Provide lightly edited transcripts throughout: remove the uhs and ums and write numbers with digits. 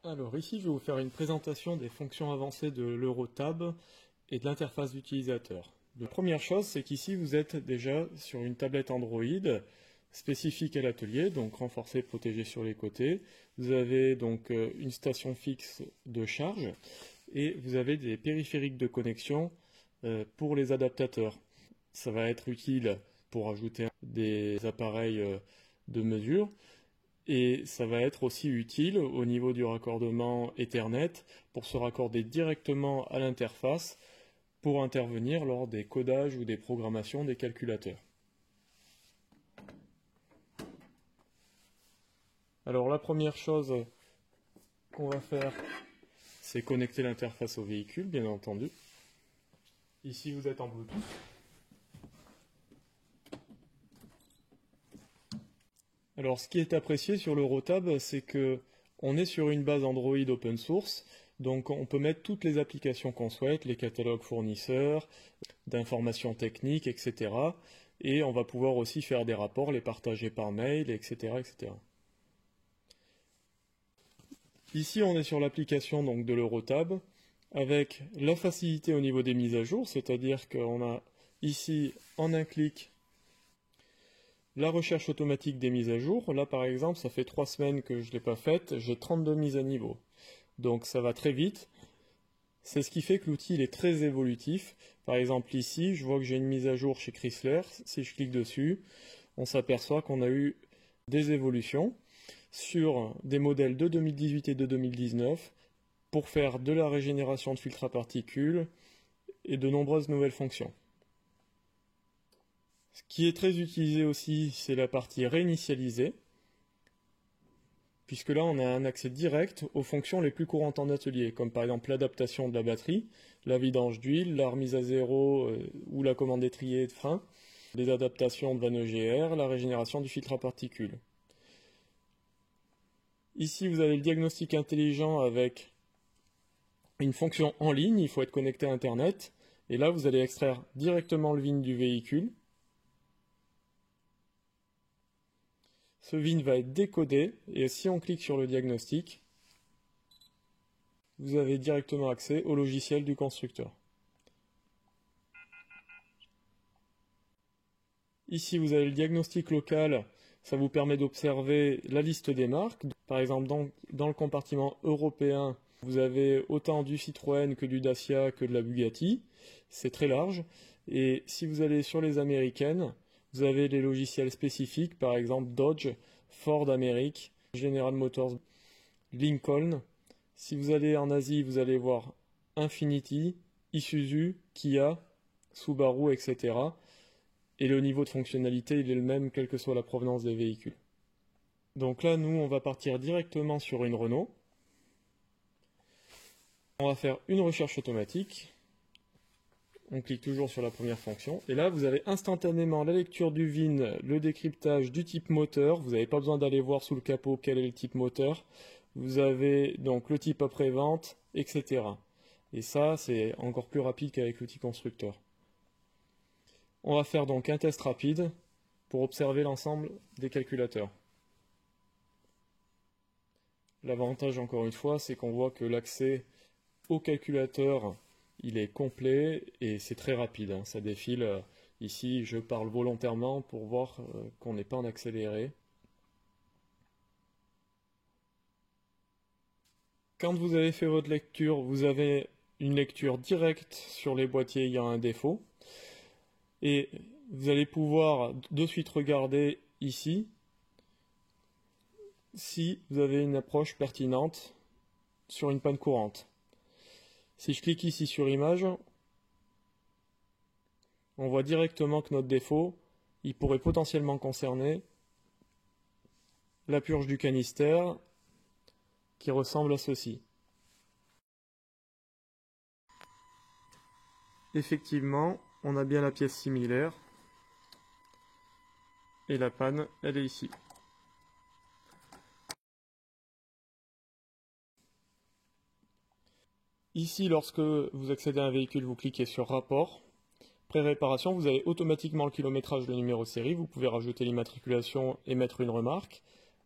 Alors ici, je vais vous faire une présentation des fonctions avancées de l'Eurotab et de l'interface d'utilisateur. La première chose, c'est qu'ici, vous êtes déjà sur une tablette Android spécifique à l'atelier, donc renforcée, protégée sur les côtés. Vous avez donc une station fixe de charge et vous avez des périphériques de connexion pour les adaptateurs. Ça va être utile pour ajouter des appareils de mesure. Et ça va être aussi utile au niveau du raccordement Ethernet pour se raccorder directement à l'interface pour intervenir lors des codages ou des programmations des calculateurs. Alors la première chose qu'on va faire, c'est connecter l'interface au véhicule, bien entendu. Ici vous êtes en Bluetooth. Alors ce qui est apprécié sur l'Eurotab, c'est que on est sur une base Android open source, donc on peut mettre toutes les applications qu'on souhaite, les catalogues fournisseurs, d'informations techniques, etc. Et on va pouvoir aussi faire des rapports, les partager par mail, etc. etc. Ici on est sur l'application donc de l'Eurotab, avec la facilité au niveau des mises à jour, c'est-à-dire qu'on a ici en un clic la recherche automatique des mises à jour. Là par exemple, ça fait 3 semaines que je ne l'ai pas faite, j'ai 32 mises à niveau. Donc ça va très vite. C'est ce qui fait que l'outil est très évolutif. Par exemple ici, je vois que j'ai une mise à jour chez Chrysler. Si je clique dessus, on s'aperçoit qu'on a eu des évolutions sur des modèles de 2018 et de 2019 pour faire de la régénération de filtres à particules et de nombreuses nouvelles fonctions. Ce qui est très utilisé aussi, c'est la partie réinitialisée, puisque là on a un accès direct aux fonctions les plus courantes en atelier, comme par exemple l'adaptation de la batterie, la vidange d'huile, la remise à zéro ou la commande d'étrier et de frein, les adaptations de vannes EGR, la régénération du filtre à particules. Ici vous avez le diagnostic intelligent avec une fonction en ligne, il faut être connecté à Internet, et là vous allez extraire directement le VIN du véhicule. Ce VIN va être décodé et si on clique sur le diagnostic, vous avez directement accès au logiciel du constructeur. Ici, vous avez le diagnostic local, ça vous permet d'observer la liste des marques. Par exemple, dans le compartiment européen, vous avez autant du Citroën que du Dacia que de la Bugatti. C'est très large. Et si vous allez sur les américaines, vous avez les logiciels spécifiques, par exemple Dodge, Ford Amérique, General Motors, Lincoln. Si vous allez en Asie, vous allez voir Infiniti, Isuzu, Kia, Subaru, etc. Et le niveau de fonctionnalité, il est le même, quelle que soit la provenance des véhicules. Donc là, nous, on va partir directement sur une Renault. On va faire une recherche automatique. On clique toujours sur la première fonction. Et là, vous avez instantanément la lecture du VIN, le décryptage du type moteur. Vous n'avez pas besoin d'aller voir sous le capot quel est le type moteur. Vous avez donc le type après-vente, etc. Et ça, c'est encore plus rapide qu'avec l'outil constructeur. On va faire donc un test rapide pour observer l'ensemble des calculateurs. L'avantage, encore une fois, c'est qu'on voit que l'accès au calculateur il est complet et c'est très rapide, ça défile. Ici, je parle volontairement pour voir qu'on n'est pas en accéléré. Quand vous avez fait votre lecture, vous avez une lecture directe sur les boîtiers ayant un défaut. Et vous allez pouvoir de suite regarder ici si vous avez une approche pertinente sur une panne courante. Si je clique ici sur image, on voit directement que notre défaut, il pourrait potentiellement concerner la purge du canister qui ressemble à ceci. Effectivement, on a bien la pièce similaire et la panne, elle est ici. Ici, lorsque vous accédez à un véhicule, vous cliquez sur Rapport. Pré-réparation, vous avez automatiquement le kilométrage, le numéro de série. Vous pouvez rajouter l'immatriculation et mettre une remarque.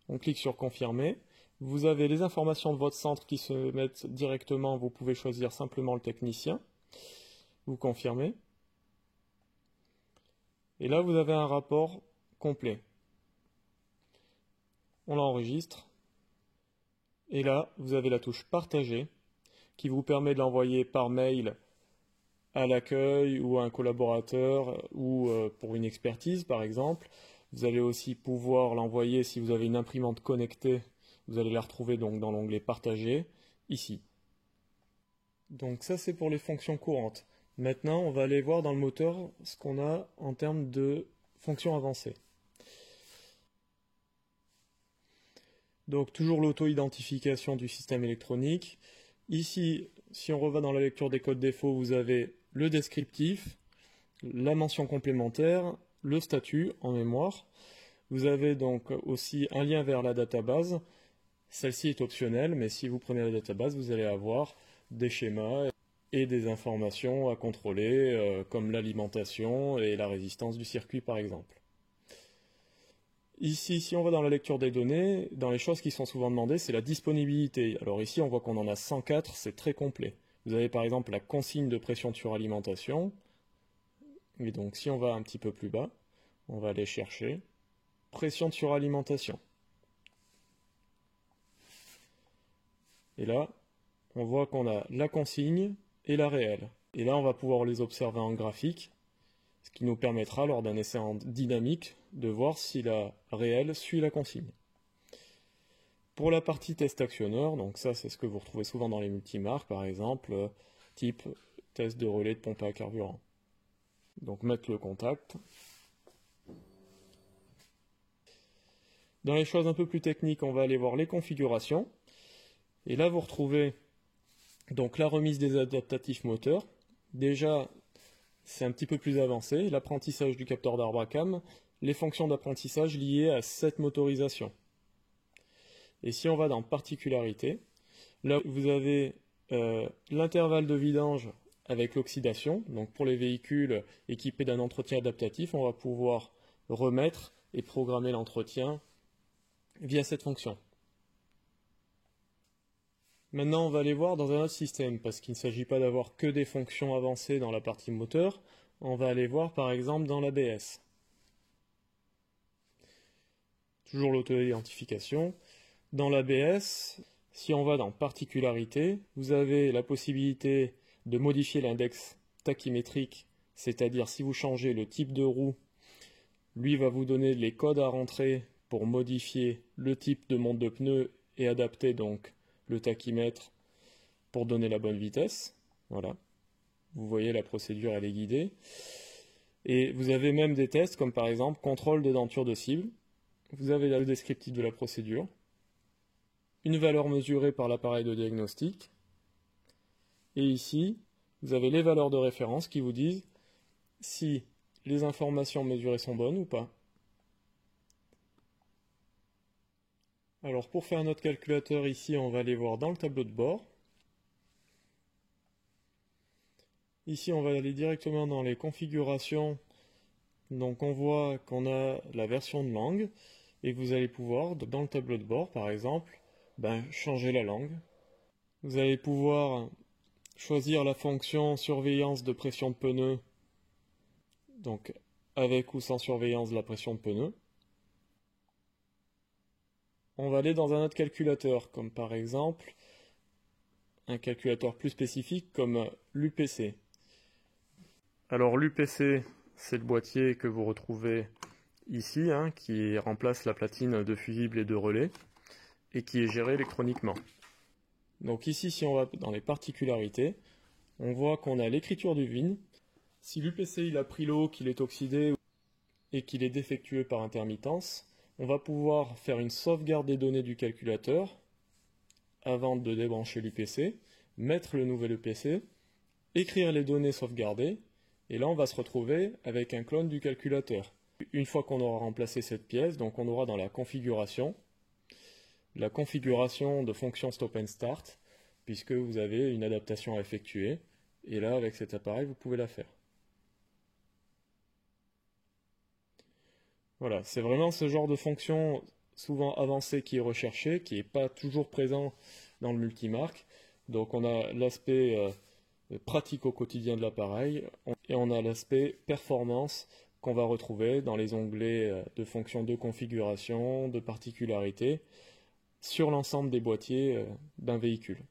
On clique sur Confirmer. Vous avez les informations de votre centre qui se mettent directement, vous pouvez choisir simplement le technicien, vous confirmez. Et là, vous avez un rapport complet. On l'enregistre. Et là, vous avez la touche partager qui vous permet de l'envoyer par mail à l'accueil ou à un collaborateur ou pour une expertise par exemple. Vous allez aussi pouvoir l'envoyer si vous avez une imprimante connectée. Vous allez la retrouver donc dans l'onglet partager ici. Donc ça c'est pour les fonctions courantes. Maintenant on va aller voir dans le moteur ce qu'on a en termes de fonctions avancées. Donc toujours l'auto-identification du système électronique. Ici, si on revient dans la lecture des codes défauts, vous avez le descriptif, la mention complémentaire, le statut en mémoire. Vous avez donc aussi un lien vers la database. Celle-ci est optionnelle, mais si vous prenez la database, vous allez avoir des schémas et des informations à contrôler, comme l'alimentation et la résistance du circuit par exemple. Ici, si on va dans la lecture des données, dans les choses qui sont souvent demandées, c'est la disponibilité. Alors ici, on voit qu'on en a 104, c'est très complet. Vous avez par exemple la consigne de pression de suralimentation. Et donc si on va un petit peu plus bas, on va aller chercher pression de suralimentation. Et là, on voit qu'on a la consigne et la réelle. Et là, on va pouvoir les observer en graphique, ce qui nous permettra, lors d'un essai en dynamique, de voir si la réelle suit la consigne. Pour la partie test actionneur, donc ça c'est ce que vous retrouvez souvent dans les multimarques, par exemple, type test de relais de pompe à carburant. Donc mettre le contact. Dans les choses un peu plus techniques, on va aller voir les configurations. Et là, vous retrouvez donc la remise des adaptatifs moteurs. Déjà, c'est un petit peu plus avancé. L'apprentissage du capteur d'Arbacam, les fonctions d'apprentissage liées à cette motorisation. Et si on va dans particularités, là, vous avez l'intervalle de vidange avec l'oxydation. Donc pour les véhicules équipés d'un entretien adaptatif, on va pouvoir remettre et programmer l'entretien via cette fonction. Maintenant, on va aller voir dans un autre système, parce qu'il ne s'agit pas d'avoir que des fonctions avancées dans la partie moteur. On va aller voir par exemple dans l'ABS. Toujours l'auto-identification. Dans l'ABS, si on va dans particularités, vous avez la possibilité de modifier l'index tachymétrique, c'est-à-dire si vous changez le type de roue, lui va vous donner les codes à rentrer pour modifier le type de monte de pneus et adapter donc le tachymètre pour donner la bonne vitesse. Voilà. Vous voyez la procédure, elle est guidée. Et vous avez même des tests comme par exemple contrôle de denture de cible. Vous avez le descriptif de la procédure, une valeur mesurée par l'appareil de diagnostic. Et ici, vous avez les valeurs de référence qui vous disent si les informations mesurées sont bonnes ou pas. Alors pour faire notre calculateur ici, on va aller voir dans le tableau de bord. Ici, on va aller directement dans les configurations. Donc on voit qu'on a la version de langue et vous allez pouvoir, dans le tableau de bord par exemple, changer la langue. Vous allez pouvoir choisir la fonction surveillance de pression de pneu, donc avec ou sans surveillance de la pression de pneu. On va aller dans un autre calculateur, comme par exemple un calculateur plus spécifique comme l'UPC. Alors l'UPC, c'est le boîtier que vous retrouvez ici, qui remplace la platine de fusible et de relais, et qui est géré électroniquement. Donc ici, si on va dans les particularités, on voit qu'on a l'écriture du VIN. Si l'UPC il a pris l'eau, qu'il est oxydé et qu'il est défectueux par intermittence, on va pouvoir faire une sauvegarde des données du calculateur avant de débrancher l'UPC, mettre le nouvel UPC, écrire les données sauvegardées, et là on va se retrouver avec un clone du calculateur. Une fois qu'on aura remplacé cette pièce, donc on aura dans la configuration de fonction stop and start, puisque vous avez une adaptation à effectuer, et là avec cet appareil vous pouvez la faire. Voilà, c'est vraiment ce genre de fonction souvent avancé qui est recherché, qui n'est pas toujours présent dans le multimarque. Donc on a l'aspect pratique au quotidien de l'appareil et on a l'aspect performance qu'on va retrouver dans les onglets de fonctions de configuration, de particularités, sur l'ensemble des boîtiers d'un véhicule.